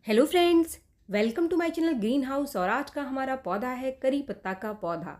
Hello friends, welcome to my channel green house. और आज का हमारा पौधा है करी पत्ता का पौधा।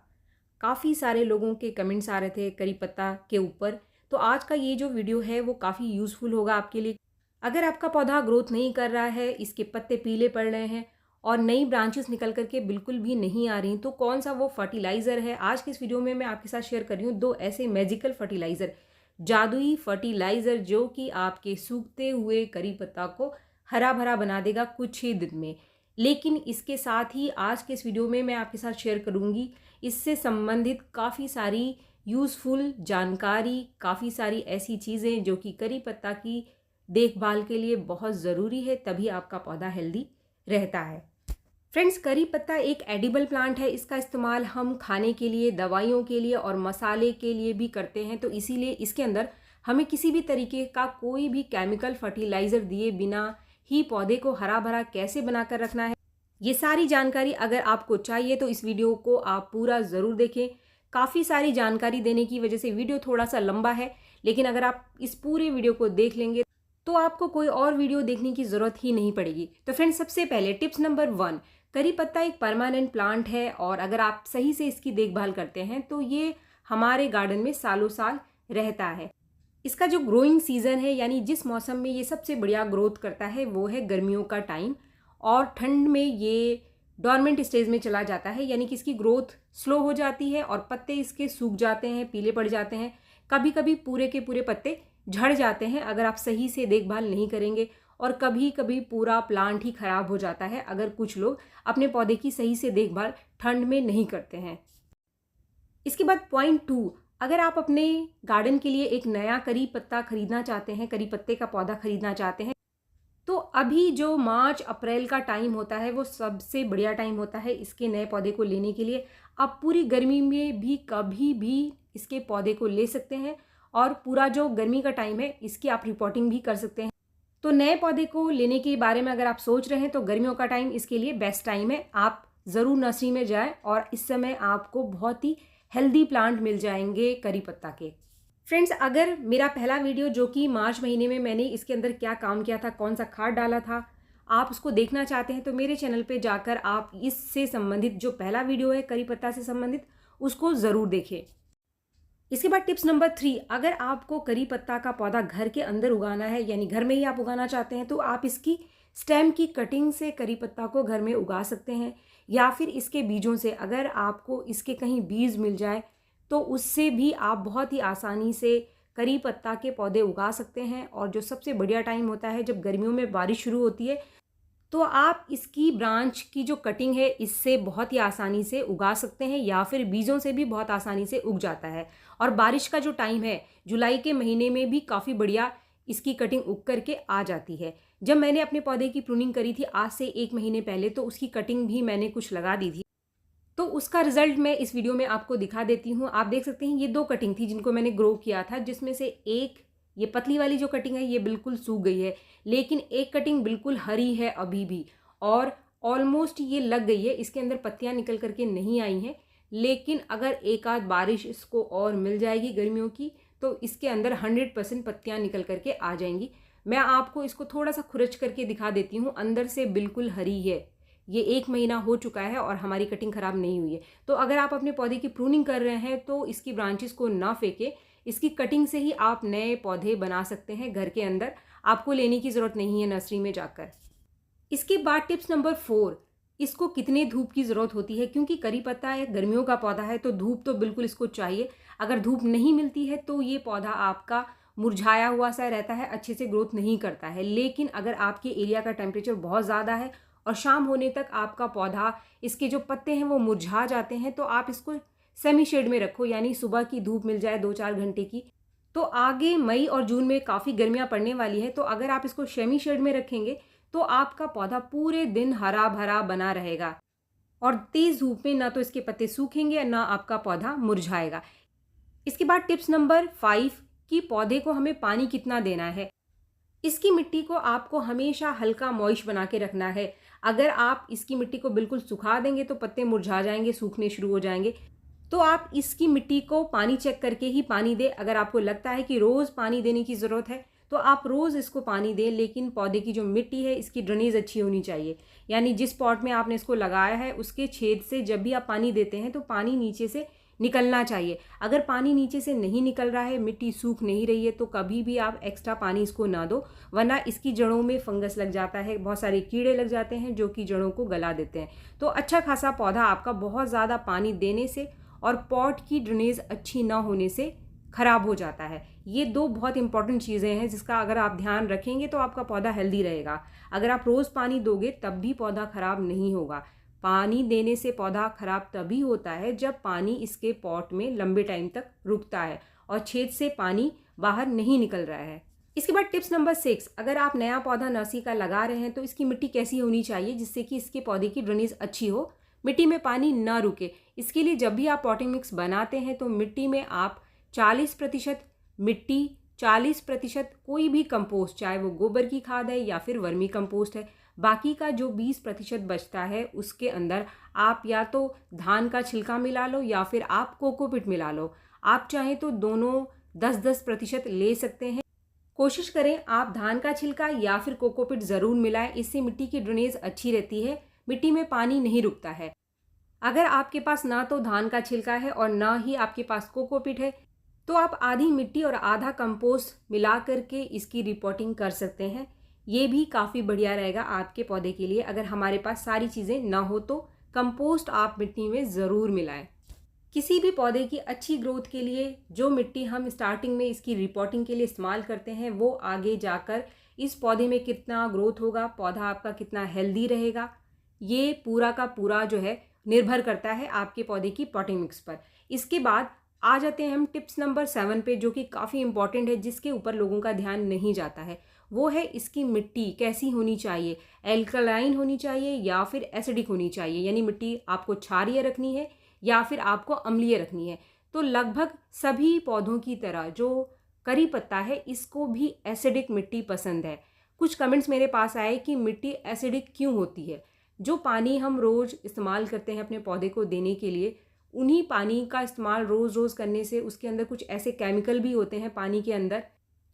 काफ़ी सारे लोगों के कमेंट्स आ रहे थे करी पत्ता के ऊपर, तो आज का ये जो वीडियो है वो काफ़ी यूज़फुल होगा आपके लिए। अगर आपका पौधा ग्रोथ नहीं कर रहा है, इसके पत्ते पीले पड़ रहे हैं और नई ब्रांचेस निकल करके बिल्कुल भी नहीं आ रही, तो कौन सा वो फर्टिलाइज़र है आज की इस वीडियो में मैं आपके साथ शेयर कर रही हूँ। दो ऐसे मैजिकल फर्टिलाइज़र, जादुई फर्टिलाइज़र जो कि आपके सूखते हुए करी पत्ता को हरा भरा बना देगा कुछ ही दिन में। लेकिन इसके साथ ही आज के इस वीडियो में मैं आपके साथ शेयर करूंगी इससे संबंधित काफ़ी सारी यूज़फुल जानकारी, काफ़ी सारी ऐसी चीज़ें जो कि करी पत्ता की देखभाल के लिए बहुत ज़रूरी है, तभी आपका पौधा हेल्दी रहता है। फ्रेंड्स, करी पत्ता एक एडिबल प्लांट है। इसका इस्तेमाल हम खाने के लिए, दवाइयों के लिए और मसाले के लिए भी करते हैं, तो इसीलिए इसके अंदर हमें किसी भी तरीके का कोई भी केमिकल फर्टिलाइज़र दिए बिना ही पौधे को हरा भरा कैसे बनाकर रखना है, ये सारी जानकारी अगर आपको चाहिए तो इस वीडियो को आप पूरा ज़रूर देखें। काफ़ी सारी जानकारी देने की वजह से वीडियो थोड़ा सा लंबा है, लेकिन अगर आप इस पूरे वीडियो को देख लेंगे तो आपको कोई और वीडियो देखने की ज़रूरत ही नहीं पड़ेगी। तो फ्रेंड्स, सबसे पहले टिप्स नंबर 1, करी पत्ता एक परमानेंट प्लांट है और अगर आप सही से इसकी देखभाल करते हैं तो ये हमारे गार्डन में सालों साल रहता है। इसका जो ग्रोइंग सीज़न है, यानी जिस मौसम में ये सबसे बढ़िया ग्रोथ करता है, वो है गर्मियों का टाइम। और ठंड में ये डॉर्मेंट स्टेज में चला जाता है, यानी कि इसकी ग्रोथ स्लो हो जाती है और पत्ते इसके सूख जाते हैं, पीले पड़ जाते हैं। कभी कभी पूरे के पूरे पत्ते झड़ जाते हैं अगर आप सही से देखभाल नहीं करेंगे, और कभी कभी पूरा प्लांट ही खराब हो जाता है अगर कुछ लोग अपने पौधे की सही से देखभाल ठंड में नहीं करते हैं। इसके बाद पॉइंट 2, अगर आप अपने गार्डन के लिए एक नया करी पत्ता खरीदना चाहते हैं, करी पत्ते का पौधा खरीदना चाहते हैं, तो अभी जो मार्च अप्रैल का टाइम होता है वो सबसे बढ़िया टाइम होता है इसके नए पौधे को लेने के लिए। आप पूरी गर्मी में भी कभी भी इसके पौधे को ले सकते हैं और पूरा जो गर्मी का टाइम है इसकी आप रिपोर्टिंग भी कर सकते हैं। तो नए पौधे को लेने के बारे में अगर आप सोच रहे हैं तो गर्मियों का टाइम इसके लिए बेस्ट टाइम है। आप ज़रूर नर्सरी में जाएं और इस समय आपको बहुत ही हेल्दी प्लांट मिल जाएंगे करी पत्ता के। फ्रेंड्स, अगर मेरा पहला वीडियो जो कि मार्च महीने में मैंने इसके अंदर क्या काम किया था, कौन सा खाद डाला था, आप उसको देखना चाहते हैं तो मेरे चैनल पे जाकर आप इससे संबंधित जो पहला वीडियो है करी पत्ता से संबंधित, उसको ज़रूर देखें। इसके बाद टिप्स नंबर 3, अगर आपको करी पत्ता का पौधा घर के अंदर उगाना है, यानी घर में ही आप उगाना चाहते हैं, तो आप इसकी स्टेम की कटिंग से करी पत्ता को घर में उगा सकते हैं, या फिर इसके बीजों से अगर आपको इसके कहीं बीज मिल जाए तो उससे भी आप बहुत ही आसानी से करी पत्ता के पौधे उगा सकते हैं। और जो सबसे बढ़िया टाइम होता है जब गर्मियों में बारिश शुरू होती है, तो आप इसकी ब्रांच की जो कटिंग है इससे बहुत ही आसानी से उगा सकते हैं, या फिर बीजों से भी बहुत आसानी से उग जाता है। और बारिश का जो टाइम है जुलाई के महीने में भी काफ़ी बढ़िया इसकी कटिंग उग करके आ जाती है। जब मैंने अपने पौधे की प्रूनिंग करी थी आज से 1 महीने पहले, तो उसकी कटिंग भी मैंने कुछ लगा दी थी, तो उसका रिजल्ट मैं इस वीडियो में आपको दिखा देती हूँ। आप देख सकते हैं ये 2 कटिंग थी जिनको मैंने ग्रो किया था, जिसमें से एक ये पतली वाली जो कटिंग है ये बिल्कुल सूख गई है, लेकिन एक कटिंग बिल्कुल हरी है अभी भी और ऑलमोस्ट ये लग गई है। इसके अंदर पत्तियां निकल करके नहीं आई हैं, लेकिन अगर एक आध बारिश इसको और मिल जाएगी गर्मियों की तो इसके अंदर 100% पत्तियां निकल करके आ जाएंगी। मैं आपको इसको थोड़ा सा खुरच करके दिखा देती हूँ। अंदर से बिल्कुल हरी है, ये 1 महीना हो चुका है और हमारी कटिंग ख़राब नहीं हुई है। तो अगर आप अपने पौधे की प्रूनिंग कर रहे हैं तो इसकी ब्रांचेस को ना फेंके, इसकी कटिंग से ही आप नए पौधे बना सकते हैं घर के अंदर, आपको लेने की ज़रूरत नहीं है नर्सरी में जाकर। इसके बाद टिप्स नंबर 4, इसको कितने धूप की ज़रूरत होती है, क्योंकि करी पत्ता एक गर्मियों का पौधा है तो धूप तो बिल्कुल इसको चाहिए। अगर धूप नहीं मिलती है तो ये पौधा आपका मुरझाया हुआ सा रहता है, अच्छे से ग्रोथ नहीं करता है। लेकिन अगर आपके एरिया का टेम्परेचर बहुत ज़्यादा है और शाम होने तक आपका पौधा, इसके जो पत्ते हैं वो मुरझा जाते हैं, तो आप इसको सेमी शेड में रखो, यानी सुबह की धूप मिल जाए 2-4 घंटे की। तो आगे मई और जून में काफ़ी गर्मियाँ पड़ने वाली है, तो अगर आप इसको सेमी शेड में रखेंगे तो आपका पौधा पूरे दिन हरा भरा बना रहेगा और तेज़ धूप में ना तो इसके पत्ते सूखेंगे ना आपका पौधा मुरझाएगा। इसके बाद टिप्स नंबर 5 कि पौधे को हमें पानी कितना देना है। इसकी मिट्टी को आपको हमेशा हल्का मॉइस्ट बना के रखना है। अगर आप इसकी मिट्टी को बिल्कुल सुखा देंगे तो पत्ते मुरझा जाएंगे, सूखने शुरू हो जाएंगे। तो आप इसकी मिट्टी को पानी चेक करके ही पानी दें। अगर आपको लगता है कि रोज़ पानी देने की ज़रूरत है तो आप रोज़ इसको पानी दें, लेकिन पौधे की जो मिट्टी है इसकी ड्रेनेज अच्छी होनी चाहिए। यानी जिस पॉट में आपने इसको लगाया है उसके छेद से जब भी आप पानी देते हैं तो पानी नीचे से निकलना चाहिए। अगर पानी नीचे से नहीं निकल रहा है, मिट्टी सूख नहीं रही है, तो कभी भी आप एक्स्ट्रा पानी इसको ना दो, वरना इसकी जड़ों में फंगस लग जाता है, बहुत सारे कीड़े लग जाते हैं जो कि जड़ों को गला देते हैं। तो अच्छा खासा पौधा आपका बहुत ज़्यादा पानी देने से और पॉट की ड्रेनेज अच्छी ना होने से ख़राब हो जाता है। ये दो बहुत इंपॉर्टेंट चीज़ें हैं जिसका अगर आप ध्यान रखेंगे तो आपका पौधा हेल्दी रहेगा। अगर आप रोज़ पानी दोगे तब भी पौधा ख़राब नहीं होगा। पानी देने से पौधा ख़राब तभी होता है जब पानी इसके पॉट में लंबे टाइम तक रुकता है और छेद से पानी बाहर नहीं निकल रहा है। इसके बाद टिप्स नंबर 6, अगर आप नया पौधा नर्सरी का लगा रहे हैं तो इसकी मिट्टी कैसी होनी चाहिए जिससे कि इसके पौधे की ड्रेनेज अच्छी हो, मिट्टी में पानी ना रुके। इसके लिए जब भी आप पॉटिंग मिक्स बनाते हैं तो मिट्टी में आप 40% मिट्टी, 40% कोई भी कंपोस्ट, चाहे वो गोबर की खाद है या फिर वर्मी कंपोस्ट है, बाकी का जो 20% बचता है उसके अंदर आप या तो धान का छिलका मिला लो या फिर आप कोकोपीट मिला लो। आप चाहें तो दोनों 10-10% ले सकते हैं। कोशिश करें आप धान का छिलका या फिर कोकोपीट ज़रूर मिलाएं, इससे मिट्टी की ड्रेनेज अच्छी रहती है, मिट्टी में पानी नहीं रुकता है। अगर आपके पास ना तो धान का छिलका है और ना ही आपके पास कोकोपीट है तो आप आधी मिट्टी और आधा कंपोस्ट मिला करके इसकी रिपोर्टिंग कर सकते हैं। ये भी काफ़ी बढ़िया रहेगा आपके पौधे के लिए। अगर हमारे पास सारी चीज़ें ना हो तो कंपोस्ट आप मिट्टी में ज़रूर मिलाएं। किसी भी पौधे की अच्छी ग्रोथ के लिए जो मिट्टी हम स्टार्टिंग में इसकी रिपोर्टिंग के लिए इस्तेमाल करते हैं वो आगे जाकर इस पौधे में कितना ग्रोथ होगा, पौधा आपका कितना हेल्दी रहेगा, ये पूरा का पूरा जो है निर्भर करता है आपके पौधे की पॉटिंग मिक्स पर। इसके बाद आ जाते हैं हम टिप्स नंबर 7 पे, जो कि काफ़ी इंपॉर्टेंट है, जिसके ऊपर लोगों का ध्यान नहीं जाता है। वो है इसकी मिट्टी कैसी होनी चाहिए, एल्कलाइन होनी चाहिए या फिर एसिडिक होनी चाहिए। यानी मिट्टी आपको क्षारीय रखनी है या फिर आपको अम्लीय रखनी है। तो लगभग सभी पौधों की तरह जो करी पत्ता है इसको भी एसिडिक मिट्टी पसंद है। कुछ कमेंट्स मेरे पास आए कि मिट्टी एसिडिक क्यों होती है। जो पानी हम रोज़ इस्तेमाल करते हैं अपने पौधे को देने के लिए, उन्हीं पानी का इस्तेमाल रोज़ करने से उसके अंदर कुछ ऐसे केमिकल भी होते हैं पानी के अंदर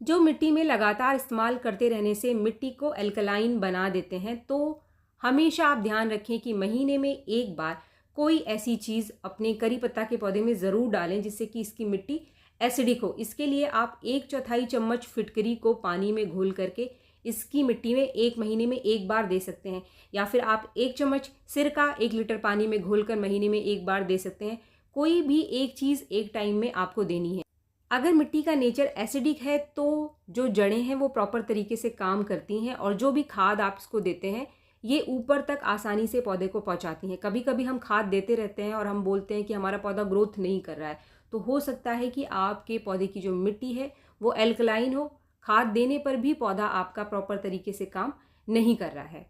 जो मिट्टी में लगातार इस्तेमाल करते रहने से मिट्टी को एल्कलाइन बना देते हैं। तो हमेशा आप ध्यान रखें कि महीने में एक बार कोई ऐसी चीज़ अपने करी पत्ता के पौधे में ज़रूर डालें जिससे कि इसकी मिट्टी एसिडिक हो। इसके लिए आप 1/4 चम्मच फिटकरी को पानी में घोल करके इसकी मिट्टी में 1 महीने में एक बार दे सकते हैं, या फिर आप 1 चम्मच सिरका 1 लीटर पानी में घोलकर महीने में एक बार दे सकते हैं। कोई भी एक चीज़ एक टाइम में आपको देनी है। अगर मिट्टी का नेचर एसिडिक है तो जो जड़ें हैं वो प्रॉपर तरीके से काम करती हैं और जो भी खाद आप इसको देते हैं ये ऊपर तक आसानी से पौधे को पहुंचाती हैं। कभी कभी हम खाद देते रहते हैं और हम बोलते हैं कि हमारा पौधा ग्रोथ नहीं कर रहा है, तो हो सकता है कि आपके पौधे की जो मिट्टी है वो एल्कलाइन हो, खाद देने पर भी पौधा आपका प्रॉपर तरीके से काम नहीं कर रहा है।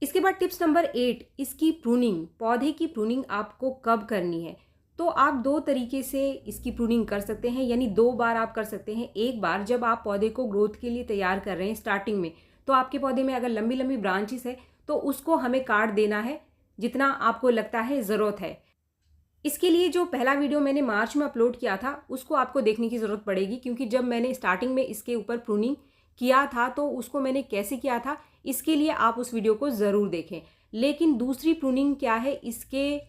इसके बाद टिप्स नंबर 8, इसकी प्रूनिंग। पौधे की प्रूनिंग आपको कब करनी है? तो आप 2 तरीके से इसकी प्रूनिंग कर सकते हैं, यानी 2 बार आप कर सकते हैं। एक बार जब आप पौधे को ग्रोथ के लिए तैयार कर रहे हैं स्टार्टिंग में, तो आपके पौधे में अगर लंबी लंबी ब्रांचेस है तो उसको हमें काट देना है जितना आपको लगता है ज़रूरत है। इसके लिए जो पहला वीडियो मैंने मार्च में अपलोड किया था उसको आपको देखने की ज़रूरत पड़ेगी, क्योंकि जब मैंने स्टार्टिंग में इसके ऊपर प्रूनिंग किया था तो उसको मैंने कैसे किया था, इसके लिए आप उस वीडियो को ज़रूर देखें। लेकिन दूसरी प्रूनिंग क्या है, इसके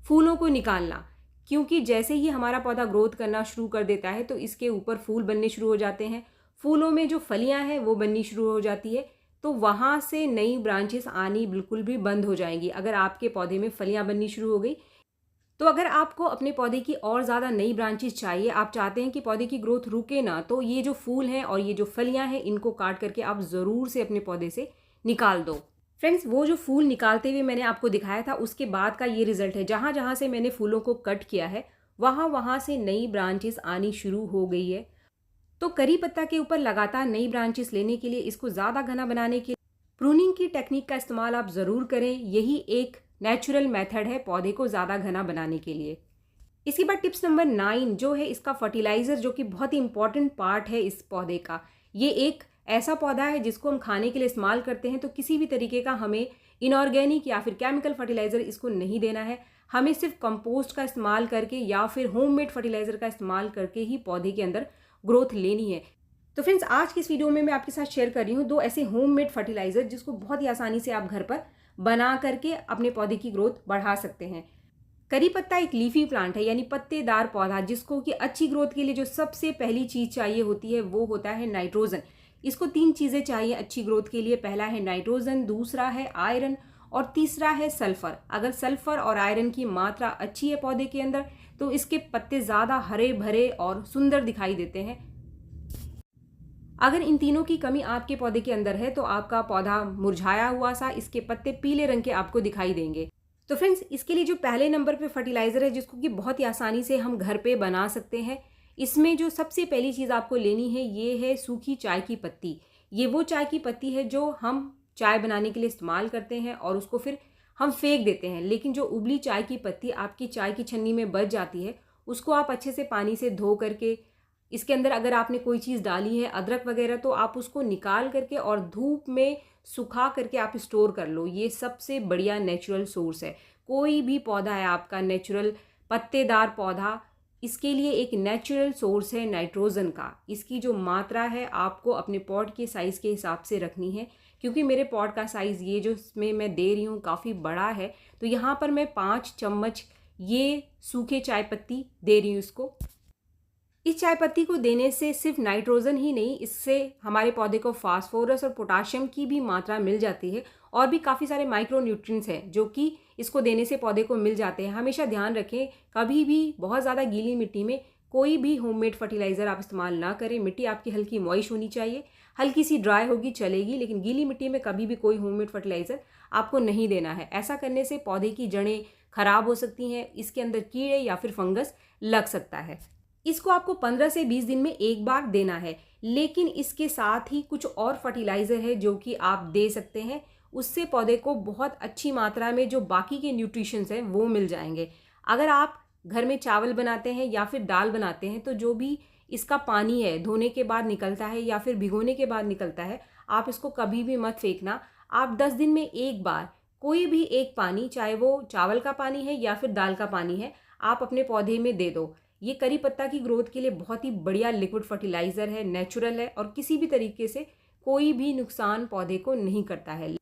फूलों को निकालना, क्योंकि जैसे ही हमारा पौधा ग्रोथ करना शुरू कर देता है तो इसके ऊपर फूल बनने शुरू हो जाते हैं। फूलों में जो फलियां हैं वो बननी शुरू हो जाती है, तो वहाँ से नई ब्रांचेस आनी बिल्कुल भी बंद हो जाएंगी। अगर आपके पौधे में फलियां बननी शुरू हो गई, तो अगर आपको अपने पौधे की और ज़्यादा नई ब्रांचेस चाहिए, आप चाहते हैं कि पौधे की ग्रोथ रुके ना, तो ये जो फूल हैं और ये जो फलियां हैं इनको काट करके आप ज़रूर से अपने पौधे से निकाल दो। फ्रेंड्स, वो जो फूल निकालते हुए मैंने आपको दिखाया था उसके बाद का ये रिजल्ट है। जहाँ जहाँ से मैंने फूलों को कट किया है वहाँ वहाँ से नई ब्रांचेस आनी शुरू हो गई है। तो करी पत्ता के ऊपर लगातार नई ब्रांचेस लेने के लिए, इसको ज़्यादा घना बनाने के लिए प्रूनिंग की टेक्निक का इस्तेमाल आप ज़रूर करें। यही एक नेचुरल मेथड है पौधे को ज़्यादा घना बनाने के लिए। इसी बार टिप्स नंबर 9 जो है इसका फर्टिलाइज़र, जो कि बहुत ही इंपॉर्टेंट पार्ट है इस पौधे का। ये एक ऐसा पौधा है जिसको हम खाने के लिए इस्तेमाल करते हैं, तो किसी भी तरीके का हमें इनऑर्गेनिक या फिर केमिकल फर्टिलाइज़र इसको नहीं देना है। हमें सिर्फ कंपोस्ट का इस्तेमाल करके या फिर होममेड फर्टिलाइज़र का इस्तेमाल करके ही पौधे के अंदर ग्रोथ लेनी है। तो फ्रेंड्स, आज की इस वीडियो में मैं आपके साथ शेयर कर रही हूँ 2 ऐसे होममेड फर्टिलाइज़र जिसको बहुत ही आसानी से आप घर पर बना करके अपने पौधे की ग्रोथ बढ़ा सकते हैं। करी पत्ता एक लीफी प्लांट है, यानी पत्तेदार पौधा, जिसको कि अच्छी ग्रोथ के लिए जो सबसे पहली चीज़ चाहिए होती है वो होता है नाइट्रोजन। इसको 3 चीज़ें चाहिए अच्छी ग्रोथ के लिए। पहला है नाइट्रोजन, दूसरा है आयरन और तीसरा है सल्फर। अगर सल्फर और आयरन की मात्रा अच्छी है पौधे के अंदर तो इसके पत्ते ज़्यादा हरे भरे और सुंदर दिखाई देते हैं। अगर इन तीनों की कमी आपके पौधे के अंदर है तो आपका पौधा मुरझाया हुआ सा, इसके पत्ते पीले रंग के आपको दिखाई देंगे। तो फ्रेंड्स, इसके लिए जो पहले नंबर पे फर्टिलाइज़र है जिसको कि बहुत ही आसानी से हम घर पे बना सकते हैं, इसमें जो सबसे पहली चीज़ आपको लेनी है ये है सूखी चाय की पत्ती। ये वो चाय की पत्ती है जो हम चाय बनाने के लिए इस्तेमाल करते हैं और उसको फिर हम फेंक देते हैं, लेकिन जो उबली चाय की पत्ती आपकी चाय की छन्नी में बच जाती है उसको आप अच्छे से पानी से धो करके, इसके अंदर अगर आपने कोई चीज़ डाली है अदरक वगैरह, तो आप उसको निकाल करके और धूप में सुखा करके आप स्टोर कर लो। ये सबसे बढ़िया नेचुरल सोर्स है। कोई भी पौधा है आपका नेचुरल पत्तेदार पौधा, इसके लिए एक नेचुरल सोर्स है नाइट्रोजन का। इसकी जो मात्रा है आपको अपने पॉट के साइज़ के हिसाब से रखनी है, क्योंकि मेरे पॉट का साइज़ ये जो इसमें मैं दे रही हूँ काफ़ी बड़ा है, तो यहाँ पर मैं 5 चम्मच ये सूखे चाय पत्ती दे रही हूँ इसको। इस चाय पत्ती को देने से सिर्फ नाइट्रोजन ही नहीं, इससे हमारे पौधे को फास्फोरस और पोटाशियम की भी मात्रा मिल जाती है और भी काफ़ी सारे माइक्रो न्यूट्रिएंट्स हैं जो कि इसको देने से पौधे को मिल जाते हैं। हमेशा ध्यान रखें, कभी भी बहुत ज़्यादा गीली मिट्टी में कोई भी होममेड फर्टिलाइज़र आप इस्तेमाल ना करें। मिट्टी आपकी हल्की मॉइस्ट होनी चाहिए, हल्की सी ड्राई होगी चलेगी, लेकिन गीली मिट्टी में कभी भी कोई होममेड फर्टिलाइज़र आपको नहीं देना है। ऐसा करने से पौधे की जड़ें खराब हो सकती हैं, इसके अंदर कीड़े या फिर फंगस लग सकता है। इसको आपको 15 से 20 दिन में एक बार देना है, लेकिन इसके साथ ही कुछ और फर्टिलाइज़र है जो कि आप दे सकते हैं। उससे पौधे को बहुत अच्छी मात्रा में जो बाकी के न्यूट्रिशंस हैं वो मिल जाएंगे। अगर आप घर में चावल बनाते हैं या फिर दाल बनाते हैं तो जो भी इसका पानी है धोने के बाद निकलता है या फिर भिगोने के बाद निकलता है, आप इसको कभी भी मत फेंकना। आप 10 दिन में एक बार कोई भी एक पानी, चाहे वो चावल का पानी है या फिर दाल का पानी है, आप अपने पौधे में दे दो। ये करी पत्ता की ग्रोथ के लिए बहुत ही बढ़िया लिक्विड फर्टिलाइज़र है, नेचुरल है और किसी भी तरीके से कोई भी नुकसान पौधे को नहीं करता है।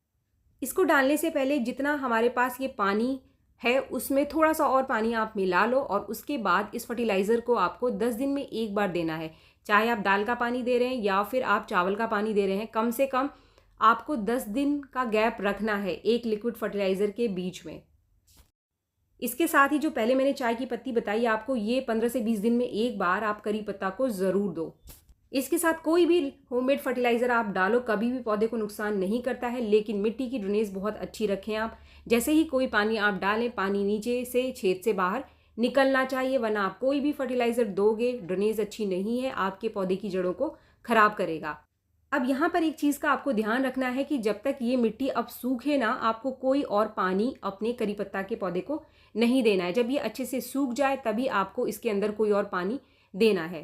इसको डालने से पहले जितना हमारे पास ये पानी है उसमें थोड़ा सा और पानी आप मिला लो और उसके बाद इस फर्टिलाइज़र को आपको 10 दिन में एक बार देना है। चाहे आप दाल का पानी दे रहे हैं या फिर आप चावल का पानी दे रहे हैं, कम से कम आपको 10 दिन का गैप रखना है एक लिक्विड फर्टिलाइज़र के बीच में। इसके साथ ही जो पहले मैंने चाय की पत्ती बताई आपको, ये 15 से 20 दिन में एक बार आप करी पत्ता को ज़रूर दो। इसके साथ कोई भी होममेड फर्टिलाइज़र आप डालो कभी भी पौधे को नुकसान नहीं करता है, लेकिन मिट्टी की ड्रेनेज बहुत अच्छी रखें आप। जैसे ही कोई पानी आप डालें, पानी नीचे से छेद से बाहर निकलना चाहिए, वरना आप कोई भी फर्टिलाइज़र दोगे, ड्रेनेज अच्छी नहीं है, आपके पौधे की जड़ों को खराब करेगा। अब यहाँ पर एक चीज़ का आपको ध्यान रखना है कि जब तक ये मिट्टी अब सूखे ना, आपको कोई और पानी अपने करी पत्ता के पौधे को नहीं देना है। जब ये अच्छे से सूख जाए तभी आपको इसके अंदर कोई और पानी देना है।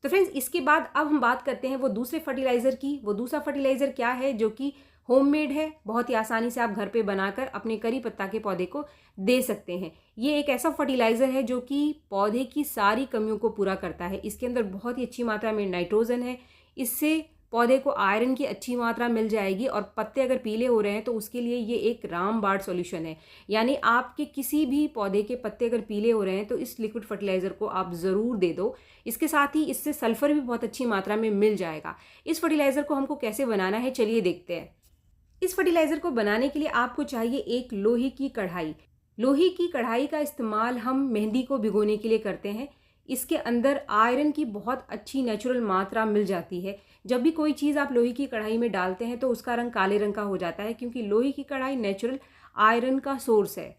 तो फ्रेंड्स, इसके बाद अब हम बात करते हैं वो दूसरे फर्टिलाइज़र की। वो दूसरा फर्टिलाइज़र क्या है जो कि होममेड है, बहुत ही आसानी से आप घर पे बनाकर अपने करी पत्ता के पौधे को दे सकते हैं। ये एक ऐसा फर्टिलाइज़र है जो कि पौधे की सारी कमियों को पूरा करता है। इसके अंदर बहुत ही अच्छी मात्रा में नाइट्रोजन है, इससे पौधे को आयरन की अच्छी मात्रा मिल जाएगी और पत्ते अगर पीले हो रहे हैं तो उसके लिए ये एक रामबाण सॉल्यूशन है। यानी आपके किसी भी पौधे के पत्ते अगर पीले हो रहे हैं तो इस लिक्विड फर्टिलाइज़र को आप ज़रूर दे दो। इसके साथ ही इससे सल्फ़र भी बहुत अच्छी मात्रा में मिल जाएगा। इस फर्टिलाइज़र को हमको कैसे बनाना है, चलिए देखते हैं। इस फर्टिलाइज़र को बनाने के लिए आपको चाहिए एक लोहे की कढ़ाई। लोहे की कढ़ाई का इस्तेमाल हम मेहंदी को भिगोने के लिए करते हैं। इसके अंदर आयरन की बहुत अच्छी नेचुरल मात्रा मिल जाती है। जब भी कोई चीज़ आप लोहे की कढ़ाई में डालते हैं तो उसका रंग काले रंग का हो जाता है, क्योंकि लोहे की कढ़ाई नेचुरल आयरन का सोर्स है।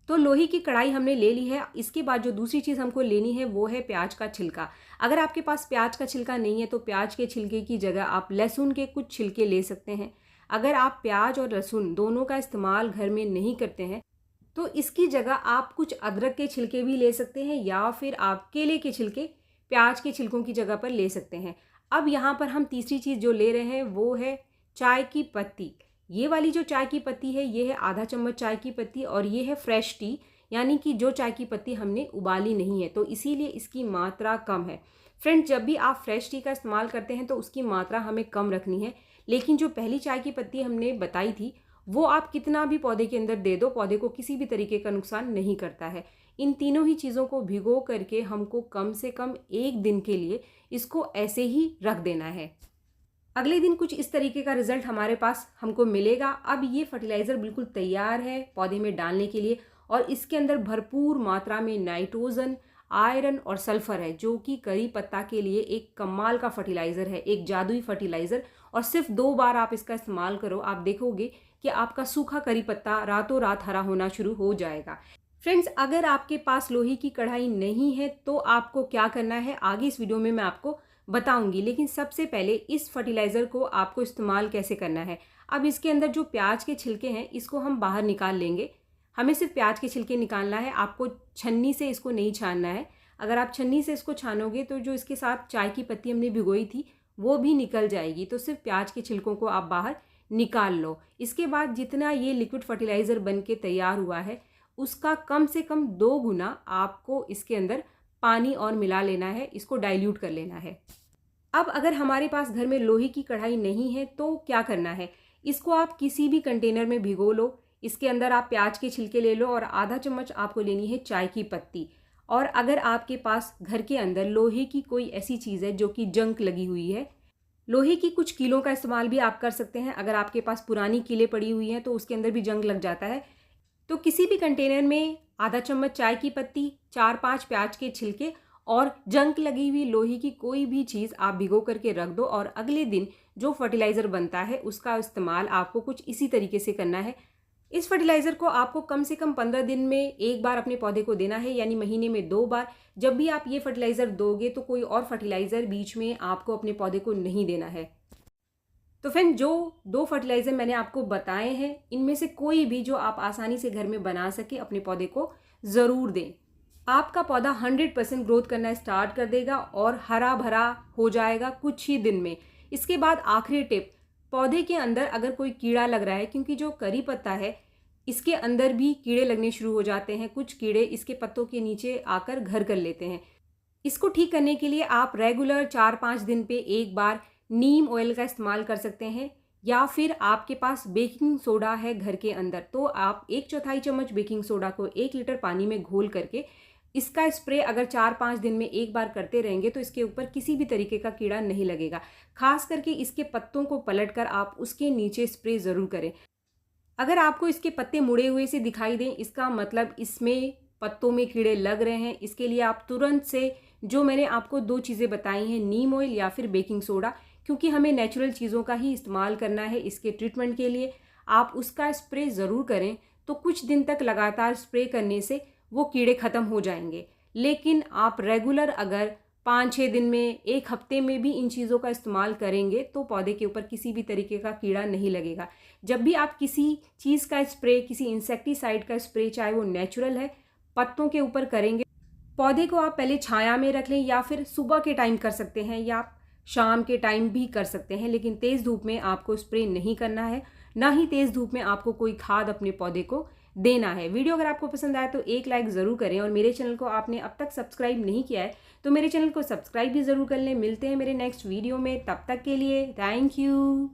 तो लोहे की कढ़ाई हमने ले ली है। इसके बाद जो दूसरी चीज़ हमको लेनी है वो है प्याज का छिलका। अगर आपके पास प्याज का छिलका नहीं है तो प्याज के छिलके की जगह आप लहसुन के कुछ छिलके ले सकते हैं। अगर आप प्याज और लहसुन दोनों का इस्तेमाल घर में नहीं करते हैं तो इसकी जगह आप कुछ अदरक के छिलके भी ले सकते हैं या फिर आप केले के छिलके प्याज के छिलकों की जगह पर ले सकते हैं। अब यहाँ पर हम तीसरी चीज़ जो ले रहे हैं वो है चाय की पत्ती। ये वाली जो चाय की पत्ती है ये है आधा चम्मच चाय की पत्ती और ये है फ्रेश टी, यानी कि जो चाय की पत्ती हमने उबाली नहीं है, तो इसीलिए इसकी मात्रा कम है। फ्रेंड्स, जब भी आप फ्रेश टी का इस्तेमाल करते हैं तो उसकी मात्रा हमें कम रखनी है, लेकिन जो पहली चाय की पत्ती हमने बताई थी वो आप कितना भी पौधे के अंदर दे दो, पौधे को किसी भी तरीके का नुकसान नहीं करता है। इन तीनों ही चीज़ों को भिगो करके हमको कम से कम 1 दिन के लिए इसको ऐसे ही रख देना है। अगले दिन कुछ इस तरीके का रिजल्ट हमारे पास हमको मिलेगा। अब ये फर्टिलाइज़र बिल्कुल तैयार है पौधे में डालने के लिए और इसके अंदर भरपूर मात्रा में नाइट्रोजन, आयरन और सल्फर है, जो कि करी पत्ता के लिए एक कमाल का फर्टिलाइज़र है, एक जादुई फर्टिलाइज़र। और सिर्फ 2 बार आप इसका इस्तेमाल करो, आप देखोगे कि आपका सूखा करी पत्ता रातों रात हरा होना शुरू हो जाएगा। फ्रेंड्स, अगर आपके पास लोहे की कढ़ाई नहीं है तो आपको क्या करना है आगे इस वीडियो में मैं आपको बताऊंगी, लेकिन सबसे पहले इस फर्टिलाइज़र को आपको इस्तेमाल कैसे करना है। अब इसके अंदर जो प्याज के छिलके हैं इसको हम बाहर निकाल लेंगे। हमें सिर्फ प्याज के छिलके निकालना है, आपको छन्नी से इसको नहीं छानना है। अगर आप छन्नी से इसको छानोगे तो जो इसके साथ चाय की पत्ती हमने भिगोई थी वो भी निकल जाएगी। तो सिर्फ प्याज के छिलकों को आप बाहर निकाल लो। इसके बाद जितना ये लिक्विड फर्टिलाइज़र बन के तैयार हुआ है उसका कम से कम 2 गुना आपको इसके अंदर पानी और मिला लेना है, इसको डाइल्यूट कर लेना है। अब अगर हमारे पास घर में लोहे की कढ़ाई नहीं है तो क्या करना है, इसको आप किसी भी कंटेनर में भिगो लो। इसके अंदर आप प्याज के छिलके ले लो और आधा चम्मच आपको लेनी है चाय की पत्ती। और अगर आपके पास घर के अंदर लोहे की कोई ऐसी चीज़ है जो कि जंग लगी हुई है, लोहे की कुछ कीलों का इस्तेमाल भी आप कर सकते हैं। अगर आपके पास पुरानी कीलें पड़ी हुई हैं तो उसके अंदर भी जंग लग जाता है। तो किसी भी कंटेनर में आधा चम्मच चाय की पत्ती, 4-5 प्याज के छिलके और जंग लगी हुई लोहे की कोई भी चीज़ आप भिगो करके रख दो। और अगले दिन जो फर्टिलाइज़र बनता है उसका इस्तेमाल आपको कुछ इसी तरीके से करना है। इस फर्टिलाइज़र को आपको कम से कम 15 दिन में 1 बार अपने पौधे को देना है, यानी महीने में 2 बार। जब भी आप ये फर्टिलाइज़र दोगे तो कोई और फर्टिलाइज़र बीच में आपको अपने पौधे को नहीं देना है। तो फ्रेंड, जो 2 फर्टिलाइज़र मैंने आपको बताए हैं इनमें से कोई भी जो आप आसानी से घर में बना सके अपने पौधे को ज़रूर दें। आपका पौधा 100% ग्रोथ करना स्टार्ट कर देगा और हरा भरा हो जाएगा कुछ ही दिन में। इसके बाद आखिरी टिप, पौधे के अंदर अगर कोई कीड़ा लग रहा है, क्योंकि जो करी पत्ता है इसके अंदर भी कीड़े लगने शुरू हो जाते हैं, कुछ कीड़े इसके पत्तों के नीचे आकर घर कर लेते हैं। इसको ठीक करने के लिए आप रेगुलर 4-5 दिन पे 1 बार नीम ऑयल का इस्तेमाल कर सकते हैं, या फिर आपके पास बेकिंग सोडा है घर के अंदर तो आप 1/4 चम्मच बेकिंग सोडा को 1 लीटर पानी में घोल करके इसका स्प्रे अगर 4-5 दिन में 1 बार करते रहेंगे तो इसके ऊपर किसी भी तरीके का कीड़ा नहीं लगेगा। खास करके इसके पत्तों को पलटकर आप उसके नीचे स्प्रे ज़रूर करें। अगर आपको इसके पत्ते मुड़े हुए से दिखाई दें इसका मतलब इसमें पत्तों में कीड़े लग रहे हैं। इसके लिए आप तुरंत से जो मैंने आपको 2 चीज़ें बताई हैं, नीम ऑयल या फिर बेकिंग सोडा, क्योंकि हमें नेचुरल चीज़ों का ही इस्तेमाल करना है इसके ट्रीटमेंट के लिए, आप उसका स्प्रे ज़रूर करें। तो कुछ दिन तक लगातार स्प्रे करने से वो कीड़े ख़त्म हो जाएंगे। लेकिन आप रेगुलर अगर 5-6 दिन में, 1 हफ्ते में भी इन चीज़ों का इस्तेमाल करेंगे तो पौधे के ऊपर किसी भी तरीके का कीड़ा नहीं लगेगा। जब भी आप किसी चीज़ का स्प्रे, किसी इंसेक्टिसाइड का स्प्रे, चाहे वो नेचुरल है, पत्तों के ऊपर करेंगे, पौधे को आप पहले छाया में रख लें, या फिर सुबह के टाइम कर सकते हैं या शाम के टाइम भी कर सकते हैं। लेकिन तेज़ धूप में आपको स्प्रे नहीं करना है, ना ही तेज़ धूप में आपको कोई खाद अपने पौधे को देना है। वीडियो अगर आपको पसंद आए तो एक लाइक ज़रूर करें, और मेरे चैनल को आपने अब तक सब्सक्राइब नहीं किया है तो मेरे चैनल को सब्सक्राइब भी ज़रूर कर लें। मिलते हैं मेरे नेक्स्ट वीडियो में, तब तक के लिए थैंक यू।